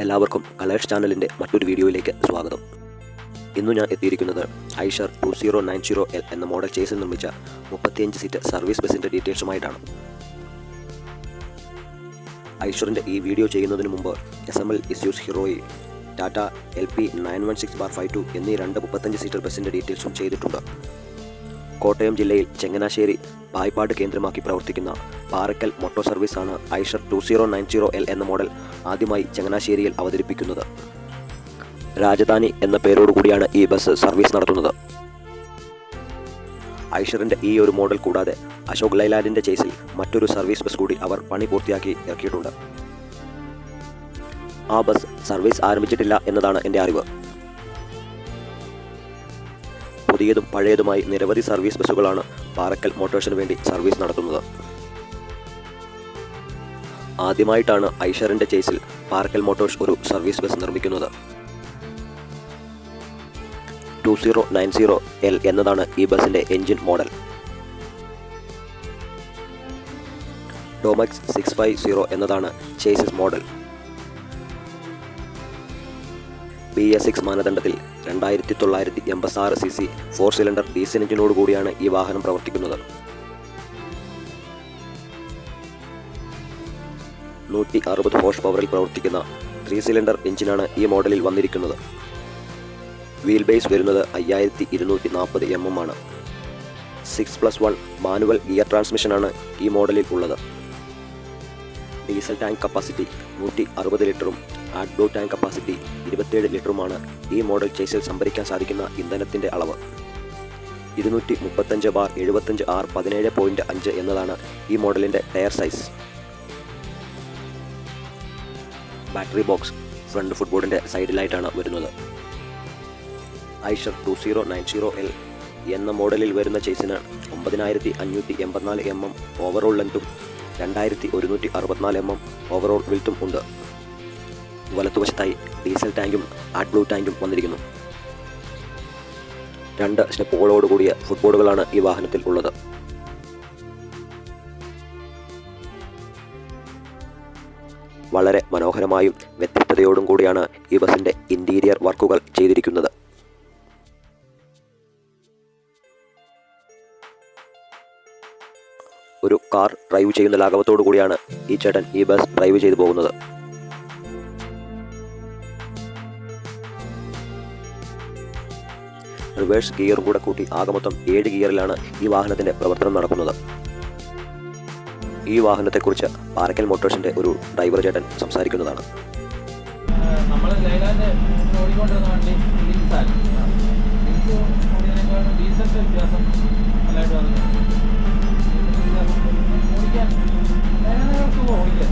എല്ലാവർക്കും കളേഴ്സ് ചാനലിൻ്റെ മറ്റൊരു വീഡിയോയിലേക്ക് സ്വാഗതം. ഇന്നു ഞാൻ എത്തിയിരിക്കുന്നത് ഐഷർ 2090L എന്ന മോഡൽ ചേസിൽ നിർമ്മിച്ച 35 സീറ്റ് സർവീസ് ബസിൻ്റെ ഡീറ്റെയിൽസുമായിട്ടാണ്. ഐഷറിൻ്റെ ഈ വീഡിയോ ചെയ്യുന്നതിന് മുമ്പ് SML ഇഷ്യൂസ് ഹീറോയി ടാറ്റ LP 916/52 എന്നീ രണ്ട് 35 സീറ്റർ ബസിൻ്റെ ഡീറ്റെയിൽസും ചെയ്തിട്ടുണ്ട്. കോട്ടയം ജില്ലയിൽ ചങ്ങനാശ്ശേരി പായിപ്പാട് കേന്ദ്രമാക്കി പ്രവർത്തിക്കുന്ന പാറക്കൽ മോട്ടോർ സർവീസാണ് ഐഷർ 2090L എന്ന മോഡൽ ആദ്യമായി ചങ്ങനാശ്ശേരിയിൽ അവതരിപ്പിക്കുന്നത്. രാജധാനി എന്ന പേരോടുകൂടിയാണ് ഈ ബസ് സർവീസ് നടത്തുന്നത്. ഐഷറിൻ്റെ ഈ ഒരു മോഡൽ കൂടാതെ അശോക് ലൈലാൻഡിൻ്റെ ചേസിൽ മറ്റൊരു സർവീസ് ബസ് കൂടി അവർ പണി പൂർത്തിയാക്കി ഇറക്കിയിട്ടുണ്ട്. ആ ബസ് സർവീസ് ആരംഭിച്ചിട്ടില്ല എന്നതാണ് എൻ്റെ അറിവ്. പുതിയതും പഴയതുമായി നിരവധി സർവീസ് ബസ്സുകളാണ് പാറക്കൽ മോട്ടോഴ്സിന് വേണ്ടി സർവീസ് നടത്തുന്നത്. ആദ്യമായിട്ടാണ് ഐഷറിൻ്റെ ചേസിൽ പാറക്കൽ മോട്ടോഴ്സ് ഒരു സർവീസ് ബസ് നിർമ്മിക്കുന്നത്. 2090L എന്നതാണ് ഈ ബസിൻ്റെ എൻജിൻ മോഡൽ. ഡോമക്സ് 650 എന്നതാണ് ചേസിസ് മോഡൽ. BS6 മാനദണ്ഡത്തിൽ 2986 cc 4 സിലിണ്ടർ ഡീസൽ എഞ്ചിനോട് കൂടിയാണ് ഈ വാഹനം പ്രവർത്തിക്കുന്നത്. 160 ഹോഴ്സ് പവറിൽ പ്രവർത്തിക്കുന്ന 3 സിലിണ്ടർ എഞ്ചിനാണ് ഈ മോഡലിൽ വന്നിരിക്കുന്നത്. വീൽ ബേസ് വരുന്നത് 5240 mm ആണ്. 6+1 മാനുവൽ ഗിയർ ട്രാൻസ്മിഷനാണ് ഈ മോഡലിൽ ഉള്ളത്. ഡീസൽ ടാങ്ക് കപ്പാസിറ്റി 160 ലിറ്ററും ആഡ്ബ്ലൂ ടാങ്ക് കപ്പാസിറ്റി 27 ലിറ്ററുമാണ് ഈ മോഡൽ ചേസിൽ സംഭരിക്കാൻ സാധിക്കുന്ന ഇന്ധനത്തിൻ്റെ അളവ്. 235/75R 17.5 എന്നതാണ് ഈ മോഡലിൻ്റെ tyre size. Battery box front ഫുട്ബോർഡിൻ്റെ സൈഡിലായിട്ടാണ് വരുന്നത്. ഐഷർ 2090L എന്ന മോഡലിൽ വരുന്ന ചേസിന് 9584 mm ഓവറോൾ ലെങ്തും 2164 mm ഓവറോൾ വിഡ്ത്തും ഉണ്ട്. വലത്തുവശത്തായി ഡീസൽ ടാങ്കും ആഡ്ബ്ലൂ ടാങ്കും വന്നിരിക്കുന്നു. 2 സ്റ്റെപ്പുകളോടുകൂടിയ ഫുട്ബോർഡുകളാണ് ഈ വാഹനത്തിൽ ഉള്ളത്. വളരെ മനോഹരമായും വ്യത്യസ്തതയോടും കൂടിയാണ് ഈ ബസിൻ്റെ ഇൻറ്റീരിയർ വർക്കുകൾ ചെയ്തിരിക്കുന്നത്. ഒരു കാർ ഡ്രൈവ് ചെയ്യുന്ന ലാഘവത്തോടു കൂടിയാണ് ഈ ചേട്ടൻ ഈ ബസ് ഡ്രൈവ് ചെയ്തു പോകുന്നത്. റിവേഴ്സ് ഗിയറും കൂടെ കൂട്ടി ആകെ മൊത്തം 7 ഗിയറിലാണ് ഈ വാഹനത്തിൻ്റെ പ്രവർത്തനം നടക്കുന്നത്. ഈ വാഹനത്തെക്കുറിച്ച് പാറക്കൽ മോട്ടോഴ്സിൻ്റെ ഒരു ഡ്രൈവർ ചേട്ടൻ സംസാരിക്കുന്നതാണ്. നമ്മൾ ലൈലാൻഡ് ഓടിക്കൊണ്ടിരുന്ന വണ്ടി ഡീസലിൻ്റെ വ്യത്യാസം നല്ലതായിട്ട് വന്നിട്ടുണ്ട്. ഓടിക്കാൻ ലൈലാൻഡ് സുഖം ഓടിക്കാൻ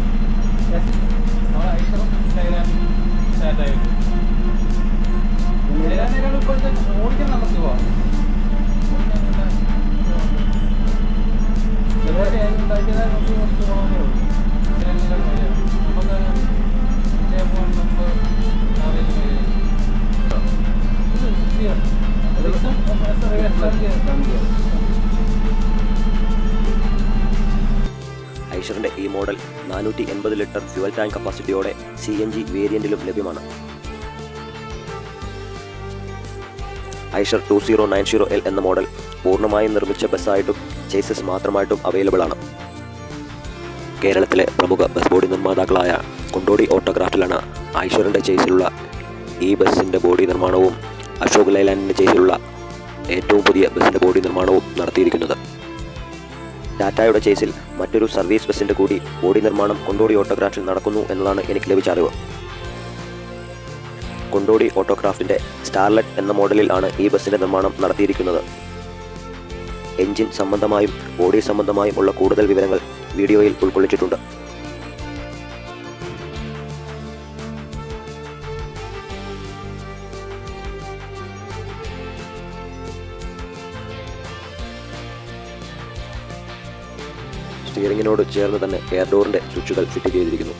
നമ്മൾ ഐഷറും ലൈലാൻഡ് സ്റ്റാൻഡായി വരും. ലൈലാൻഡിനേക്കാൾ ഇപ്പോഴത്തെ ഓടിക്കാൻ നല്ല സുഖമാണ്. ഉണ്ടാക്കിയതായി നമുക്ക് ഓടിച്ചു പോകാനേ ഉള്ളൂ. ഐഷറിൻ്റെ ഈ മോഡൽ 480 ലിറ്റർ ഫ്യുവൽ ടാങ്ക് കപ്പാസിറ്റിയോടെ CNG വേരിയന്റിലും ലഭ്യമാണ്. ഐഷർ 2090L എന്ന മോഡൽ പൂർണ്ണമായും നിർമ്മിച്ച ബസ്സായിട്ടും ചേസസ് മാത്രമായിട്ടും അവൈലബിൾ ആണ്. കേരളത്തിലെ പ്രമുഖ ബസ് ബോഡി നിർമ്മാതാക്കളായ കൊണ്ടോടി ഓട്ടോക്രാഫ്റ്റിലാണ് ഐഷറിൻ്റെ ചേസിലുള്ള ഈ ബസ്സിൻ്റെ ബോഡി നിർമ്മാണവും അശോക് ലൈലാൻഡിൻ്റെ ചേസിലുള്ള ഏറ്റവും പുതിയ ബസ്സിൻ്റെ ബോഡി നിർമ്മാണവും നടത്തിയിരിക്കുന്നത്. ടാറ്റയുടെ ചേസിൽ മറ്റൊരു സർവീസ് ബസ്സിൻ്റെ കൂടി ബോഡി നിർമ്മാണം കൊണ്ടോടി ഓട്ടോക്രാഫ്റ്റിൽ നടക്കുന്നു എന്നതാണ് എനിക്ക് ലഭിച്ച അറിവ്. കൊണ്ടോടി ഓട്ടോക്രാഫ്റ്റിൻ്റെ സ്റ്റാർലെറ്റ് എന്ന മോഡലിൽ ആണ് ഈ ബസ്സിൻ്റെ നിർമ്മാണം നടത്തിയിരിക്കുന്നത്. എൻജിൻ സംബന്ധമായും ബോഡി സംബന്ധമായും ഉള്ള കൂടുതൽ വിവരങ്ങൾ വീഡിയോയിൽ ഉൾക്കൊള്ളിച്ചിട്ടുണ്ട്. സ്റ്റിയറിങ്ങിനോട് ചേർന്ന് തന്നെ എയർ ഡോറിൻ്റെ സ്വിച്ചുകൾ ഫിറ്റ് ചെയ്തിരിക്കുന്നു.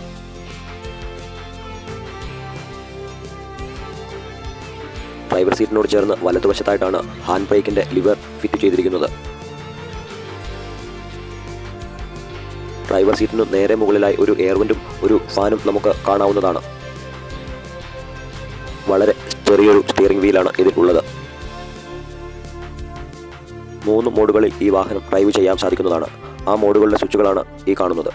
ഡ്രൈവർ സീറ്റിനോട് ചേർന്ന് വലതുവശത്തായിട്ടാണ് ഹാൻഡ് ബ്രേക്കിൻ്റെ ലിവർ ഫിറ്റ് ചെയ്തിരിക്കുന്നത്. ഡ്രൈവർ സീറ്റിന് നേരെ മുകളിലായി ഒരു എയർ വെന്റും ഒരു ഫാനും നമുക്ക് കാണാവുന്നതാണ്. വളരെ ചെറിയൊരു സ്റ്റിയറിംഗ് വീലാണ് ഇതിൽ ഉള്ളത്. 3 മോഡുകളിൽ ഈ വാഹനം ഡ്രൈവ് ചെയ്യാൻ സാധിക്കുന്നതാണ്. ആ മോഡുകളുടെ സ്വിച്ചുകളാണ് ഈ കാണുന്നത്.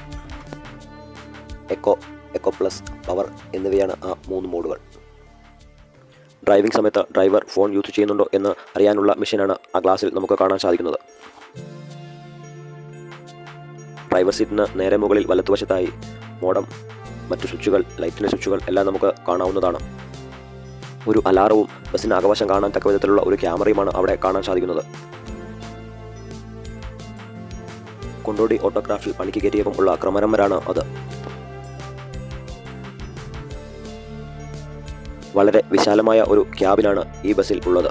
എക്കോ പ്ലസ്, പവർ എന്നിവയാണ് ആ 3 മോഡുകൾ. ഡ്രൈവിംഗ് സമയത്ത് ഡ്രൈവർ ഫോൺ യൂസ് ചെയ്യുന്നുണ്ടോ എന്ന് അറിയാനുള്ള മെഷീനാണ് ആ ഗ്ലാസ്സിൽ നമുക്ക് കാണാൻ സാധിക്കുന്നത്. ഡ്രൈവർ സീറ്റിന് നേരെ മുകളിൽ വലത്തുവശത്തായി മോഡം, മറ്റു സ്വിച്ചുകൾ, ലൈറ്റിൻ്റെ സ്വിച്ചുകൾ എല്ലാം നമുക്ക് കാണാവുന്നതാണ്. ഒരു അലാറവും ബസ്സിന് അകവശം കാണാൻ തക്ക വിധത്തിലുള്ള ഒരു ക്യാമറയുമാണ് അവിടെ കാണാൻ സാധിക്കുന്നത്. കൊണ്ടോടി ഓട്ടോഗ്രാഫിൽ പണിക്ക് കയറ്റിയപ്പം ഉള്ള ക്രമരന്മാരാണ് അത്. വളരെ വിശാലമായ ഒരു ക്യാബിനാണ് ഈ ബസ്സിൽ ഉള്ളത്.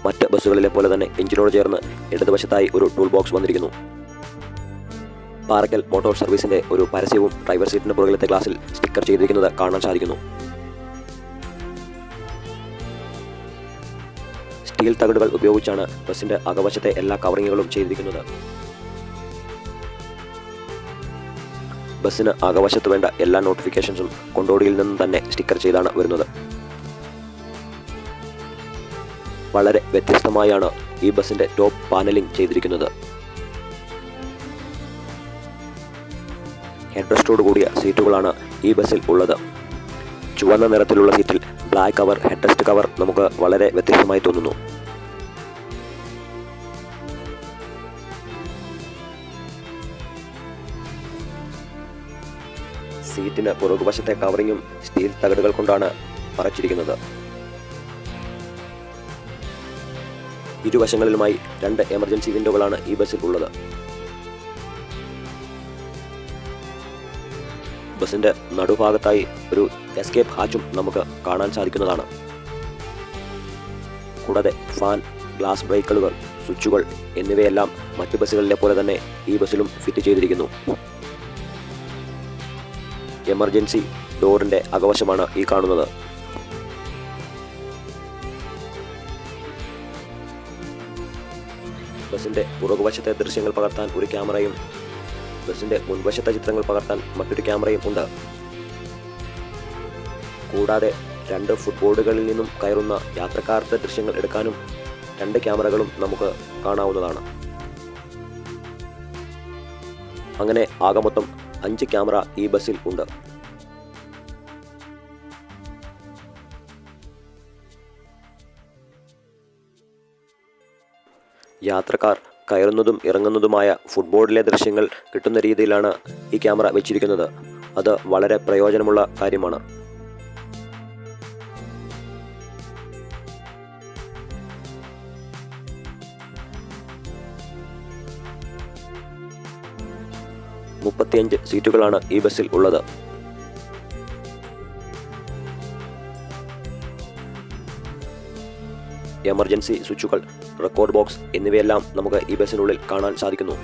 മറ്റ് ബസ്സുകളിലെ പോലെ തന്നെ എഞ്ചിനോട് ചേർന്ന് ഇടതുവശത്തായി ഒരു ടൂൾ ബോക്സ് വന്നിരിക്കുന്നു. പാറക്കൽ മോട്ടോർ സർവീസിന്റെ ഒരു പരസ്യവും ഡ്രൈവർ സീറ്റിന് പുറകിലത്തെ ഗ്ലാസിൽ സ്റ്റിക്കർ ചെയ്തിരിക്കുന്നത് കാണാൻ സാധിക്കുന്നു. സ്റ്റീൽ തകിടുകൾ ഉപയോഗിച്ചാണ് ബസ്സിന്റെ അകവശത്തെ എല്ലാ കവറിങ്ങുകളും ചെയ്തിരിക്കുന്നത്. ബസ്സിന് അകവശത്ത് വേണ്ട എല്ലാ നോട്ടിഫിക്കേഷൻസും കൊണ്ടോടിയിൽ നിന്നും തന്നെ സ്റ്റിക്കർ ചെയ്താണ് വരുന്നത്. വളരെ വ്യത്യസ്തമായാണ് ഈ ബസ്സിന്റെ ടോപ്പ് പാനലിംഗ് ചെയ്തിരിക്കുന്നത്. ഹെഡ്റെസ്റ്റോട് കൂടിയ സീറ്റുകളാണ് ഈ ബസ്സിൽ ഉള്ളത്. ചുവന്ന നിറത്തിലുള്ള സീറ്റിൽ ബ്ലാക്ക് കവർ, ഹെഡ്റെസ്റ്റ് കവർ നമുക്ക് വളരെ വ്യത്യസ്തമായി തോന്നുന്നു. സീറ്റിന് പുറകുവശത്തെ കവറിങ്ങും സ്റ്റീൽ തകിടുകൾ കൊണ്ടാണ് മറച്ചിരിക്കുന്നത്. ഇരുവശങ്ങളിലുമായി 2 എമർജൻസി വിൻഡോകളാണ് ഈ ബസ്സിൽ ഉള്ളത്. ബസ്സിന്റെ നടുഭാഗത്തായി ഒരു എസ്കേപ്പ് ഹാച്ചും നമുക്ക് കാണാൻ സാധിക്കുന്നതാണ്. കൂടാതെ ഫാൻ, ഗ്ലാസ് ബ്രേക്കുകൾ, സ്വിച്ചുകൾ എന്നിവയെല്ലാം മറ്റു ബസ്സുകളിലെ പോലെ തന്നെ ഈ ബസ്സിലും ഫിറ്റ് ചെയ്തിരിക്കുന്നു. എമർജൻസി ഡോറിന്റെ അകവശമാണ് ഈ കാണുന്നത്. ബസ്സിന്റെ പുറകുവശത്തെ ദൃശ്യങ്ങൾ പകർത്താൻ ഒരു ക്യാമറയും ബസ്സിന്റെ മുൻവശത്തെ ചിത്രങ്ങൾ പകർത്താൻ മറ്റൊരു ക്യാമറയും ഉണ്ട്. കൂടാതെ 2 ഫുട്ബോർഡുകളിൽ നിന്നും കയറുന്ന യാത്രക്കാരുടെ ദൃശ്യങ്ങൾ എടുക്കാനും 2 ക്യാമറകളും നമുക്ക് കാണാവുന്നതാണ്. അങ്ങനെ ആകെ മൊത്തം 5 ക്യാമറ ഈ ബസ്സിൽ ഉണ്ട്. യാത്രക്കാർ കയറുന്നതും ഇറങ്ങുന്നതുമായ ഫുട്ബോർഡിലെ ദൃശ്യങ്ങൾ കിട്ടുന്ന രീതിയിലാണ് ഈ ക്യാമറ വെച്ചിരിക്കുന്നത്. അത് വളരെ പ്രയോജനമുള്ള കാര്യമാണ്. മുപ്പത്തിയഞ്ച് സീറ്റുകളാണ് ഈ ബസ്സിൽ ഉള്ളത്. എമർജൻസി സ്വിച്ചുകൾ, റെക്കോർഡ് ബോക്സ് എന്നിവയെല്ലാം നമുക്ക് ഈ ബസ്സിനുള്ളിൽ കാണാൻ സാധിക്കുന്നു.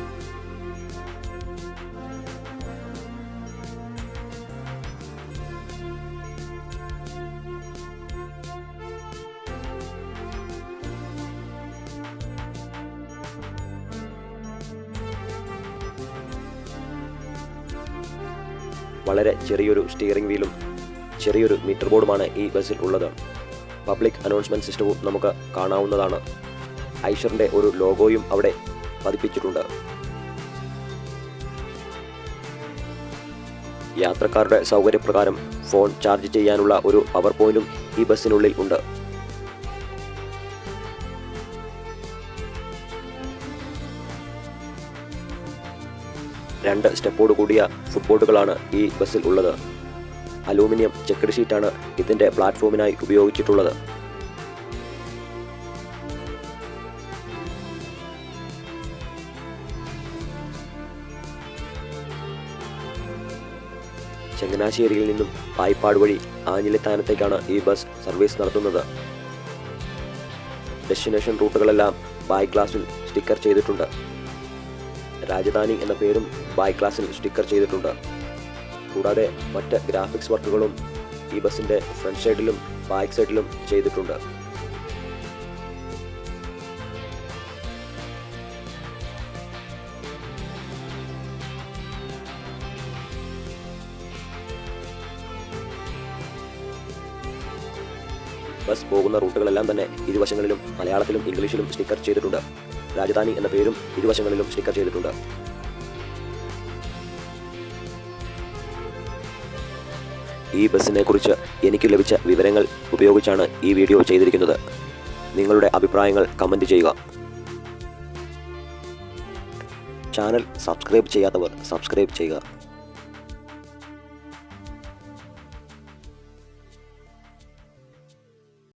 വളരെ ചെറിയൊരു സ്റ്റിയറിംഗ് വീലും ചെറിയൊരു മീറ്റർ ബോർഡുമാണ് ഈ ബസ്സിൽ ഉള്ളത്. പബ്ലിക് അനൗൺസ്മെൻറ്റ് സിസ്റ്റവും നമുക്ക് കാണാവുന്നതാണ്. ഐഷറിൻ്റെ ഒരു ലോഗോയും അവിടെ പതിപ്പിച്ചിട്ടുണ്ട്. യാത്രക്കാരുടെ സൗകര്യപ്രകാരം ഫോൺ ചാർജ് ചെയ്യാനുള്ള ഒരു പവർ പോയിന്റും ഈ ബസ്സിനുള്ളിൽ ഉണ്ട്. രണ്ട് സ്റ്റെപ്പോട് കൂടിയ ഫുട്ബോർഡുകളാണ് ഈ ബസ്സിൽ ഉള്ളത്. അലൂമിനിയം ചെക്കഡ് ഷീറ്റാണ് ഇതിൻ്റെ പ്ലാറ്റ്ഫോമിനായി ഉപയോഗിച്ചിട്ടുള്ളത്. ചങ്ങനാശ്ശേരിയിൽ നിന്നും പായിപ്പാട് വഴി ആഞ്ഞിലിത്താനത്തേക്കാണ് ഈ ബസ് സർവീസ് നടത്തുന്നത്. ഡെസ്റ്റിനേഷൻ റൂട്ടുകളെല്ലാം ബായ് ഗ്ലാസിൽ സ്റ്റിക്കർ ചെയ്തിട്ടുണ്ട്. രാജധാനി എന്ന പേരും ബായ് ഗ്ലാസിൽ സ്റ്റിക്കർ ചെയ്തിട്ടുണ്ട്. കൂടാതെ മറ്റ് ഗ്രാഫിക്സ് വർക്കുകളും ഈ ബസ്സിൻ്റെ ഫ്രണ്ട് സൈഡിലും ബാക്ക് സൈഡിലും ചെയ്തിട്ടുണ്ട്. ബസ് പോകുന്ന റൂട്ടുകളെല്ലാം തന്നെ ഇരുവശങ്ങളിലും മലയാളത്തിലും ഇംഗ്ലീഷിലും സ്റ്റിക്കർ ചെയ്തിട്ടുണ്ട്. രാജധാനി എന്ന പേരും ഇരുവശങ്ങളിലും സ്റ്റിക്കർ ചെയ്തിട്ടുണ്ട്. ഈ ബസ്സിനെ കുറിച്ച് എനിക്ക് ലഭിച്ച വിവരങ്ങൾ ഉപയോഗിച്ചാണ് ഈ വീഡിയോ ചെയ്തിരിക്കുന്നത്. നിങ്ങളുടെ അഭിപ്രായങ്ങൾ കമൻറ്റ് ചെയ്യുക. ചാനൽ സബ്സ്ക്രൈബ് ചെയ്യാത്തവർ സബ്സ്ക്രൈബ് ചെയ്യുക.